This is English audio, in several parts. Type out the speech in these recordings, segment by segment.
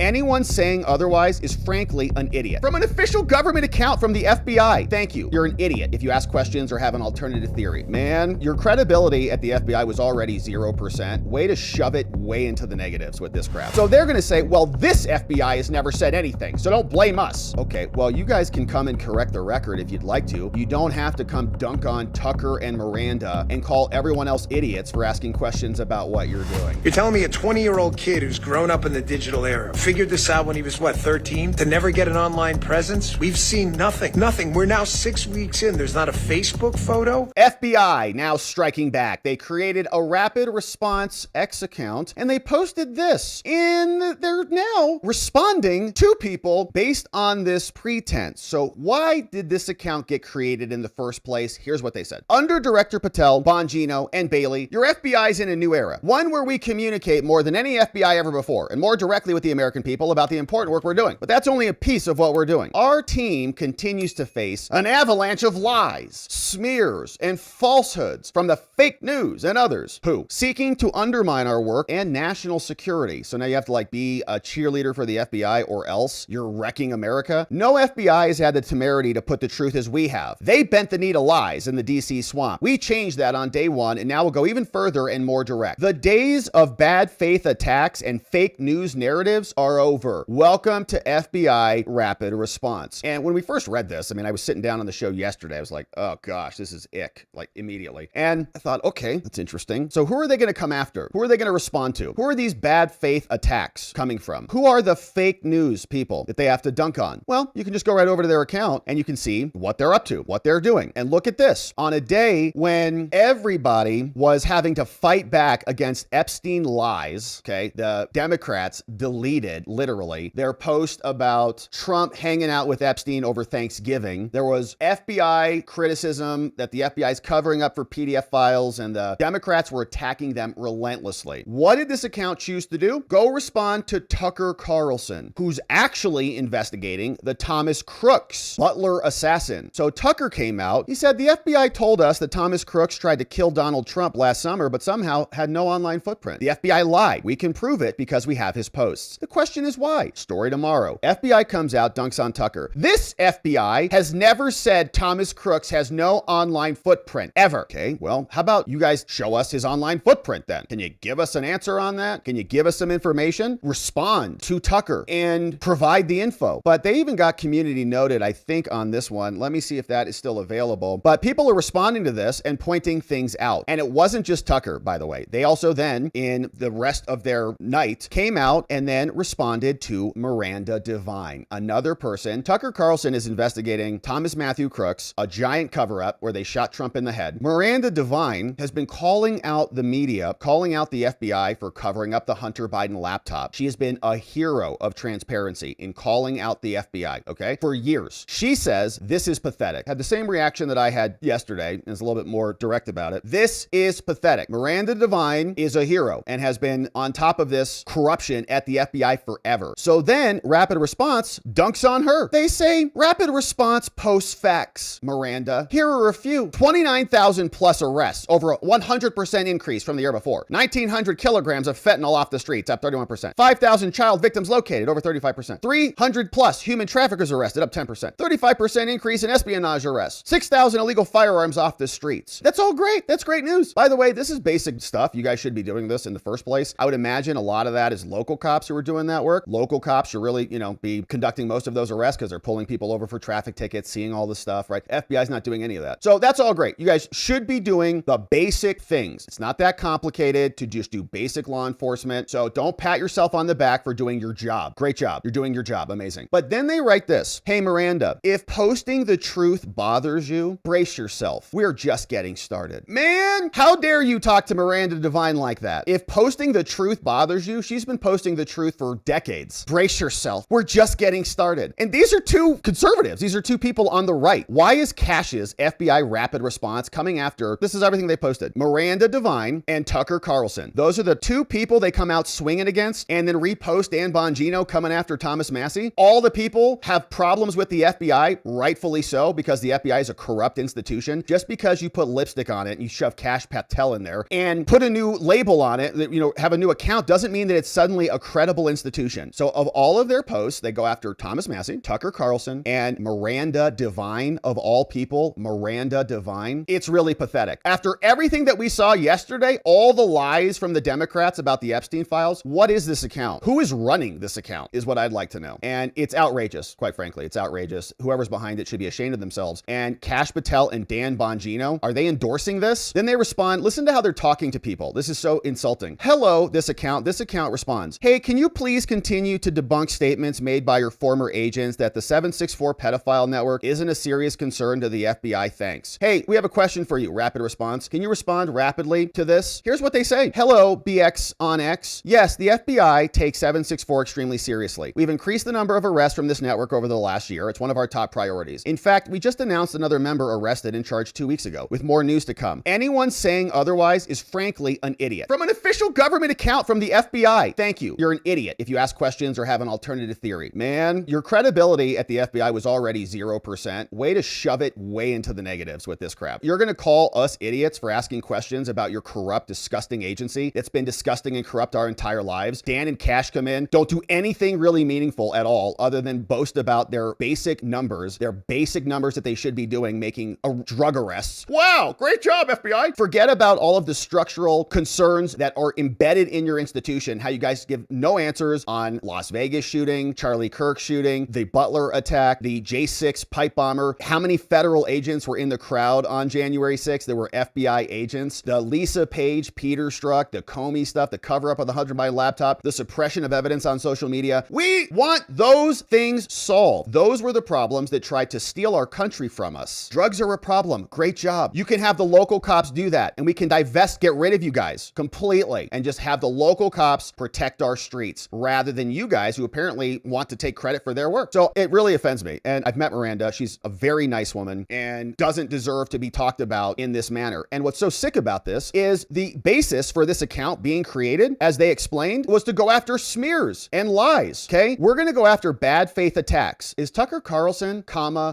Anyone saying otherwise is frankly an idiot. From an official government account from the FBI. Thank you. You're an idiot if you ask questions or have an alternative theory. Man, your credibility at the FBI was already 0%. Way to shove it way into the negatives with this crap. So they're gonna say, well, this FBI has never said anything, so don't blame us. Okay, well, you guys can come and correct the record if you'd like to. You don't have to come dunk on Tucker and Miranda and call everyone else idiots for asking questions about what you're doing. You're telling me a 20-year-old kid who's grown up in the digital era figured this out when he was, what, 13? To never get an online presence? We've seen nothing. Nothing. We're now 6 weeks in. There's not a Facebook photo? FBI now striking back. They created a rapid response X account and they posted this. And they're now responding to people based on this pretense. So why did this account get created in the first place? Here's what they said. Under Director Patel, Bongino, and Bailey, your FBI's in a new era. One where we communicate more than any FBI ever before and more directly with the American people about the important work we're doing. But that's only a piece of what we're doing. Our team continues to face an avalanche of lies, smears, and falsehoods from the fake news and others who seeking to undermine our work and national security. So now you have to be a cheerleader for the FBI or else you're wrecking America. No FBI has had the temerity to put the truth as we have. They bent the knee to lies in the DC swamp. We changed that on day one and now we'll go even further and more direct. The days of bad faith attacks and fake news narratives are over. Welcome to FBI Rapid Response. And when we first read this, I was sitting down on the show yesterday. I was like, oh gosh, this is ick, immediately. And I thought, okay, that's interesting. So who are they going to come after? Who are they going to respond to? Who are these bad faith attacks coming from? Who are the fake news people that they have to dunk on? Well, you can just go right over to their account and you can see what they're up to, what they're doing. And look at this. On a day when everybody was having to fight back against Epstein lies, okay, the Democrats deleted literally their post about Trump hanging out with Epstein over Thanksgiving. There was FBI criticism that the FBI is covering up for PDF files and the Democrats were attacking them relentlessly. What did this account choose to do? Go respond to Tucker Carlson, who's actually investigating the Thomas Crooks butler assassin. So Tucker came out. He said, the FBI told us that Thomas Crooks tried to kill Donald Trump last summer, but somehow had no online footprint. The FBI lied. We can prove it because we have his posts. The question is why? Story tomorrow. FBI comes out, dunks on Tucker. This FBI has never said Thomas Crooks has no online footprint, ever. Okay, well, how about you guys show us his online footprint then? Can you give us an answer on that? Can you give us some information? Respond to Tucker and provide the info. But they even got community noted, I think, on this one. Let me see if that is still available. But people are responding to this and pointing things out. And it wasn't just Tucker, by the way. They also then, in the rest of their night, came out and then responded to Miranda Devine, another person. Tucker Carlson is investigating Thomas Matthew Crooks, a giant cover-up where they shot Trump in the head. Miranda Devine has been calling out the media, calling out the FBI for covering up the Hunter Biden laptop. She has been a hero of transparency in calling out the FBI, okay, for years. She says this is pathetic. Had the same reaction that I had yesterday, and is a little bit more direct about it. This is pathetic. Miranda Devine is a hero and has been on top of this corruption at the FBI forever. So then Rapid Response dunks on her. They say Rapid Response posts facts, Miranda. Here are a few. 29,000 plus arrests, over a 100% increase from the year before. 1,900 kilograms of fentanyl off the streets, up 31%. 5,000 child victims located, over 35%. 300 plus human traffickers arrested, up 10%. 35% increase in espionage arrests. 6,000 illegal firearms off the streets. That's all great. That's great news. By the way, this is basic stuff. You guys should be doing this in the first place. I would imagine a lot of that is local cops who are doing that work. Local cops should really, be conducting most of those arrests because they're pulling people over for traffic tickets, seeing all this stuff, right? FBI's not doing any of that. So that's all great. You guys should be doing the basic things. It's not that complicated to just do basic law enforcement. So don't pat yourself on the back for doing your job. Great job. You're doing your job. Amazing. But then they write this. Hey, Miranda, if posting the truth bothers you, brace yourself. We're just getting started. Man, how dare you talk to Miranda Devine like that? If posting the truth bothers you, she's been posting the truth for decades. Brace yourself. We're just getting started. And these are two conservatives. These are two people on the right. Why is Cash's FBI Rapid Response coming after, this is everything they posted, Miranda Devine and Tucker Carlson? Those are the two people they come out swinging against and then repost Dan Bongino coming after Thomas Massie. All the people have problems with the FBI, rightfully so, because the FBI is a corrupt institution. Just because you put lipstick on it and you shove Cash Patel in there and put a new label on it, that, have a new account, doesn't mean that it's suddenly a credible institution. institution. So of all of their posts, they go after Thomas Massie, Tucker Carlson, and Miranda Devine, of all people. Miranda Devine. It's really pathetic. After everything that we saw yesterday, all the lies from the Democrats about the Epstein files, what is this account? Who is running this account is what I'd like to know. And it's outrageous, quite frankly. It's outrageous. Whoever's behind it should be ashamed of themselves. And Kash Patel and Dan Bongino, are they endorsing this? Then they respond, listen to how they're talking to people. This is so insulting. Hello, this account responds, hey, can you please continue to debunk statements made by your former agents that the 764 pedophile network isn't a serious concern to the FBI? Thanks. Hey, we have a question for you. Rapid response. Can you respond rapidly to this? Here's what they say. Hello, BX on X. Yes, the FBI takes 764 extremely seriously. We've increased the number of arrests from this network over the last year. It's one of our top priorities. In fact, we just announced another member arrested and charged 2 weeks ago, with more news to come. Anyone saying otherwise is frankly an idiot. From an official government account from the FBI. Thank you. You're an idiot if you ask questions or have an alternative theory. Man, your credibility at the FBI was already 0%. Way to shove it way into the negatives with this crap. You're going to call us idiots for asking questions about your corrupt, disgusting agency that's been disgusting and corrupt our entire lives. Dan and Kash come in, don't do anything really meaningful at all other than boast about their basic numbers that they should be doing, making drug arrests. Wow, great job, FBI. Forget about all of the structural concerns that are embedded in your institution, how you guys give no answers on Las Vegas shooting, Charlie Kirk shooting, the Butler attack, the J6 pipe bomber. How many federal agents were in the crowd on January 6th? There were FBI agents. The Lisa Page Peter struck, the Comey stuff, the cover up of the Hunter Biden laptop, the suppression of evidence on social media. We want those things solved. Those were the problems that tried to steal our country from us. Drugs are a problem. Great job. You can have the local cops do that, and we can get rid of you guys completely and just have the local cops protect our streets rather than you guys who apparently want to take credit for their work. So it really offends me. And I've met Miranda. She's a very nice woman and doesn't deserve to be talked about in this manner. And what's so sick about this is the basis for this account being created, as they explained, was to go after smears and lies. Okay. We're going to go after bad faith attacks. Is Tucker Carlson,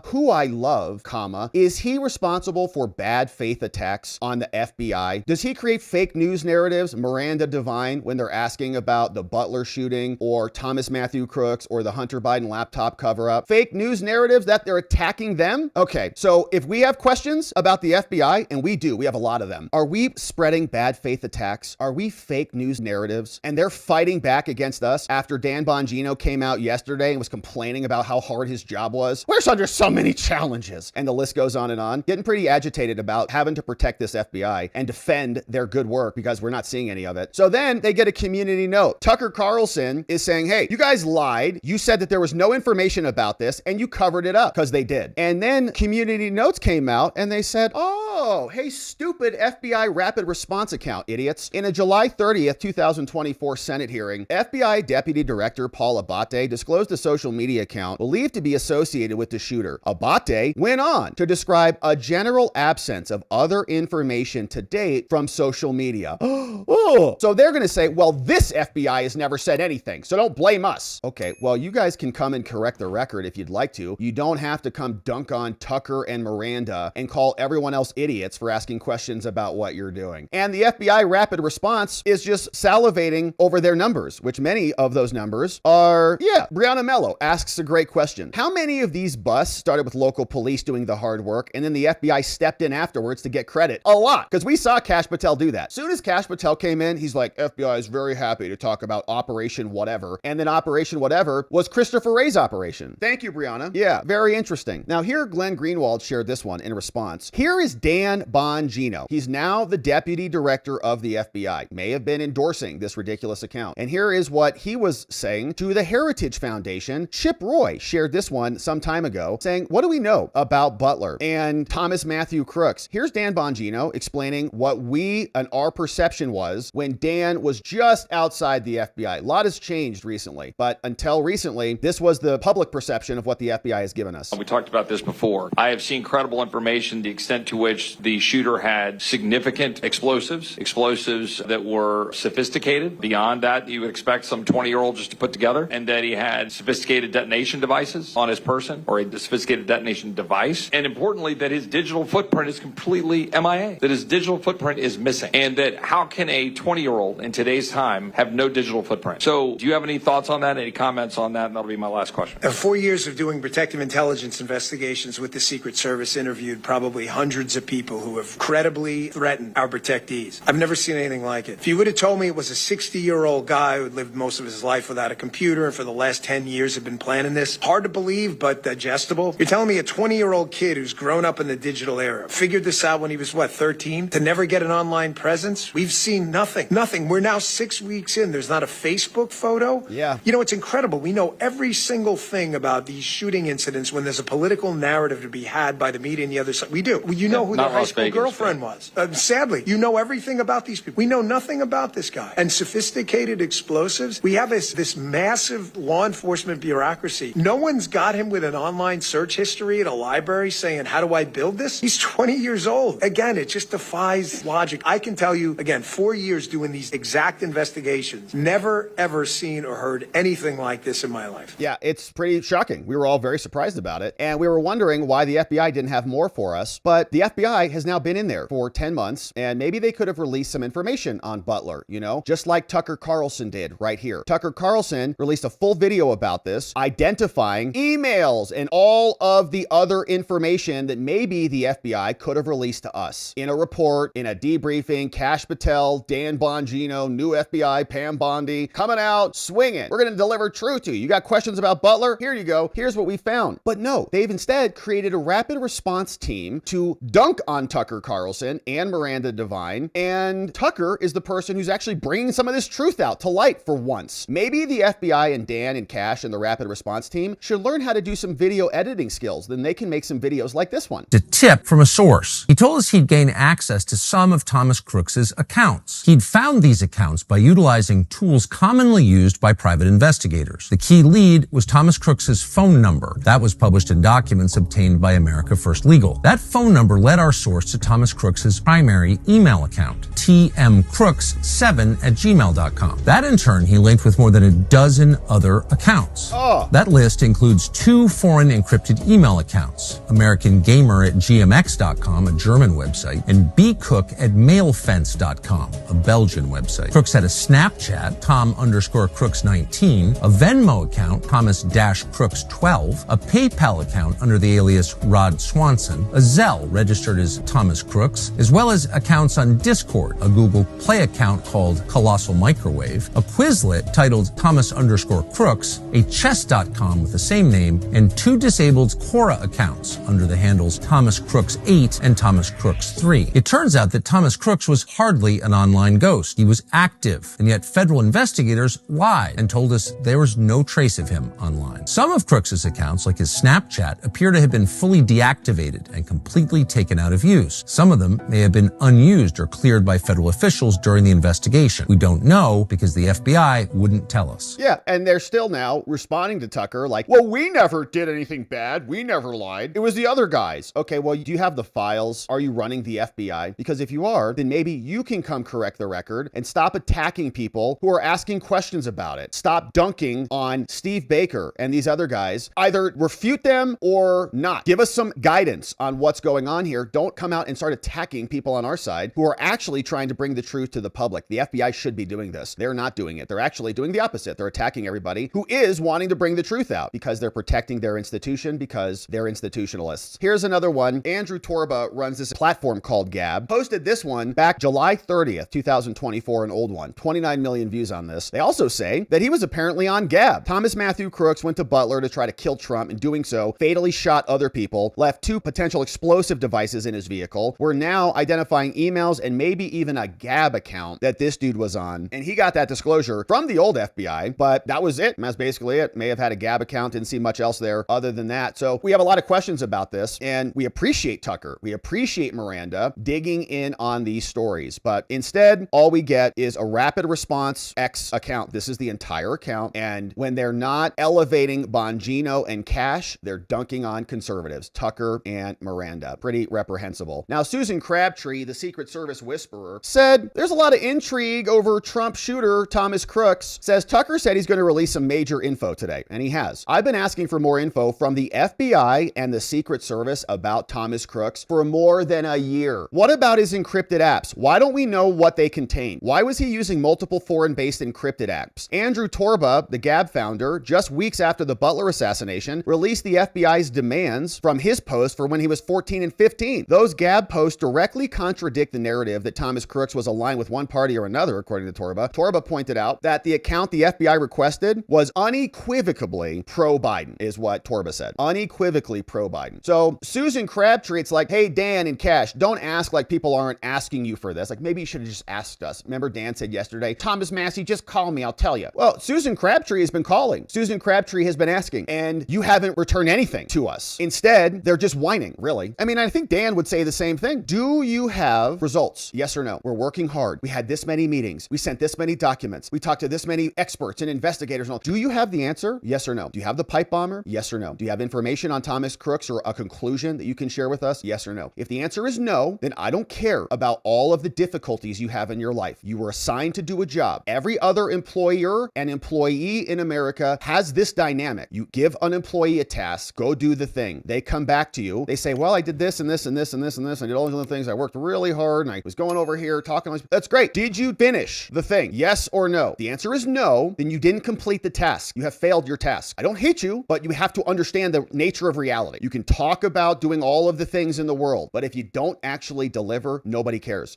who I love, is he responsible for bad faith attacks on the FBI? Does he create fake news narratives, Miranda Devine, when they're asking about the Butler shooting or Thomas Matthew Crooks or the Hunter Biden laptop cover up? Fake news narratives that they're attacking them? Okay, so if we have questions about the FBI, and we have a lot of them, are we spreading bad faith attacks? Are we fake news narratives? And they're fighting back against us after Dan Bongino came out yesterday and was complaining about how hard his job was. We're under so many challenges. And the list goes on, getting pretty agitated about having to protect this FBI and defend their good work because we're not seeing any of it. So then they get a community note. Tucker Carlson is saying, hey, you guys lied. You said that there was no information about this and you covered it up, because they did. And then community notes came out and they said, oh, hey, stupid FBI rapid response account, idiots. In a July 30th, 2024 Senate hearing, FBI Deputy Director Paul Abate disclosed a social media account believed to be associated with the shooter. Abate went on to describe a general absence of other information to date from social media. Oh, so they're going to say, well, this FBI has never said anything, so don't blame us. Okay, well, you guys can come and correct the record if you'd like to. You don't have to come dunk on Tucker and Miranda and call everyone else idiots for asking questions about what you're doing. And the FBI rapid response is just salivating over their numbers, which many of those numbers are, Brianna Mello asks a great question. How many of these busts started with local police doing the hard work and then the FBI stepped in afterwards to get credit? A lot, because we saw Kash Patel do that. Soon as Kash Patel came in, he's like, FBI is very happy to talk about Operation Whatever. And then Operation Whatever was Christopher Wray's operation. Thank you, Brianna. Yeah, very interesting. Now here, Glenn Greenwald shared this one in response. Here is Dan Bongino. He's now the deputy director of the FBI, may have been endorsing this ridiculous account. And here is what he was saying to the Heritage Foundation. Chip Roy shared this one some time ago saying, what do we know about Butler and Thomas Matthew Crooks? Here's Dan Bongino explaining what our perception was when Dan was just outside the FBI. A lot has changed recently, but until recently, this was the public perception of what the FBI has given us. We talked about this before. I have seen credible information, the extent to which which the shooter had significant explosives that were sophisticated beyond that you would expect some 20-year-old just to put together, and that he had sophisticated detonation devices on his person, or a sophisticated detonation device, and importantly, that his digital footprint is completely MIA, that his digital footprint is missing, and that how can a 20-year-old in today's time have no digital footprint? So do you have any thoughts on that, any comments on that? And that'll be my last question. 4 years of doing protective intelligence investigations with the Secret Service, interviewed probably hundreds of people who have credibly threatened our protectees. I've never seen anything like it. If you would have told me it was a 60-year-old guy who had lived most of his life without a computer and for the last 10 years had been planning this, hard to believe, but digestible. You're telling me a 20-year-old kid who's grown up in the digital era figured this out when he was, 13? To never get an online presence? We've seen nothing. Nothing. We're now 6 weeks in. There's not a Facebook photo. Yeah. You know, it's incredible. We know every single thing about these shooting incidents when there's a political narrative to be had by the media and the other side. We do. You know who their high school girlfriend was. Sadly, you know everything about these people. We know nothing about this guy. And sophisticated explosives. We have this massive law enforcement bureaucracy. No one's got him with an online search history at a library saying, how do I build this? He's 20 years old. Again, it just defies logic. I can tell you, again, 4 years doing these exact investigations, never, ever seen or heard anything like this in my life. Yeah, it's pretty shocking. We were all very surprised about it. And we were wondering why the FBI didn't have more for us. But the FBI has now been in there for 10 months, and maybe they could have released some information on Butler, just like Tucker Carlson did right here. Tucker Carlson released a full video about this, identifying emails and all of the other information that maybe the FBI could have released to us in a report, in a debriefing. Kash Patel, Dan Bongino, new FBI, Pam Bondi, coming out, swinging. We're going to deliver truth to you. You got questions about Butler? Here you go. Here's what we found. But no, they've instead created a rapid response team to dunk on Tucker Carlson and Miranda Devine. And Tucker is the person who's actually bringing some of this truth out to light for once. Maybe the FBI and Dan and Kash and the rapid response team should learn how to do some video editing skills. Then they can make some videos like this one. A tip from a source. He told us he'd gained access to some of Thomas Crooks's accounts. He'd found these accounts by utilizing tools commonly used by private investigators. The key lead was Thomas Crooks's phone number. That was published in documents obtained by America First Legal. That phone number led our source to Thomas Crooks's primary email account, tmcrooks7@gmail.com. That in turn he linked with more than a dozen other accounts. That list includes 2 foreign encrypted email accounts, American Gamer at gmx.com, a German website, and bcook@mailfence.com, a Belgian website. Crooks had a Snapchat, Tom_Crooks19, a Venmo account, Thomas-Crooks12, a PayPal account under the alias Rod Swanson, a Zelle registered as Thomas Crooks, as well as accounts on Discord, a Google Play account called Colossal Microwave, a Quizlet titled Thomas_Crooks, a chess.com with the same name, and 2 disabled Quora accounts under the handles Thomas Crooks8 and Thomas Crooks3. It turns out that Thomas Crooks was hardly an online ghost. He was active, and yet federal investigators lied and told us there was no trace of him online. Some of Crooks's accounts, like his Snapchat, appear to have been fully deactivated and completely taken out of use. Some of them may have been unused or cleared by federal officials during the investigation. We don't know because the FBI wouldn't tell us. Yeah, and they're still now responding to Tucker like, well, we never did anything bad. We never lied. It was the other guys. Okay, well, do you have the files? Are you running the FBI? Because if you are, then maybe you can come correct the record and stop attacking people who are asking questions about it. Stop dunking on Steve Baker and these other guys. Either refute them or not. Give us some guidance on what's going on here. Don't come out and start attacking people on our side who are actually trying to bring the truth to the public. The FBI should be doing this. They're not doing it. They're actually doing the opposite. They're attacking everybody who is wanting to bring the truth out because they're protecting their institution, because they're institutionalists. Here's another one. Andrew Torba runs this platform called Gab. Posted this one back July 30th, 2024, an old one. 29 million views on this. They also say that he was apparently on Gab. Thomas Matthew Crooks went to Butler to try to kill Trump, and doing so, fatally shot other people, left 2 potential explosive devices in his vehicle. We're now identifying emails and maybe even a Gab account that this dude was on. And he got that disclosure from the old FBI, but that was it. That's basically it. May have had a Gab account, didn't see much else there other than that. So we have a lot of questions about this, and we appreciate Tucker. We appreciate Miranda digging in on these stories, but instead, all we get is a rapid response X account. This is the entire account. And when they're not elevating Bongino and Kash, they're dunking on conservatives, Tucker and Miranda. Pretty reprehensible. reprehensible. Now, Susan Crabtree, the Secret Service whisperer, said there's a lot of intrigue over Trump shooter Thomas Crooks. Says Tucker said he's going to release some major info today, and he has. I've been asking for more info from the FBI and the Secret Service about Thomas Crooks for more than a year. What about his encrypted apps? Why don't we know what they contain? Why was he using multiple foreign-based encrypted apps? Andrew Torba, the Gab founder, just weeks after the Butler assassination, released the FBI's demands from his post for when he was 14 and 15. Those Gab posts directly contradict the narrative that Thomas Crooks was aligned with one party or another, according to Torba. Torba pointed out that the account the FBI requested was unequivocally pro-Biden, is what Torba said. Unequivocally pro-Biden. So Susan Crabtree, it's like, hey, Dan and Cash, don't ask like people aren't asking you for this. Like maybe you should have just asked us. Remember Dan said yesterday, Thomas Massey, just call me, I'll tell you. Well, Susan Crabtree has been calling. Susan Crabtree has been asking, and you haven't returned anything to us. Instead, they're just whining, really. I mean, I think Dan would say the same thing. Do you have results? Yes or no? We're working hard. We had this many meetings. We sent this many documents. We talked to this many experts and investigators and all. Do you have the answer? Yes or no? Do you have the pipe bomber? Yes or no? Do you have information on Thomas Crooks or a conclusion that you can share with us? Yes or no? If the answer is no, then I don't care about all of the difficulties you have in your life. You were assigned to do a job. Every other employer and employee in America has this dynamic. You give an employee a task, go do the thing. They come back to you. They say, well, I did this and this and this and this and this. I did all these other things. I worked really hard and I was going over here talking. That's great. Did you finish the thing? Yes or no? The answer is no. Then you didn't complete the task. You have failed your task. I don't hate you, but you have to understand the nature of reality. You can talk about doing all of the things in the world, but if you don't actually deliver, nobody cares.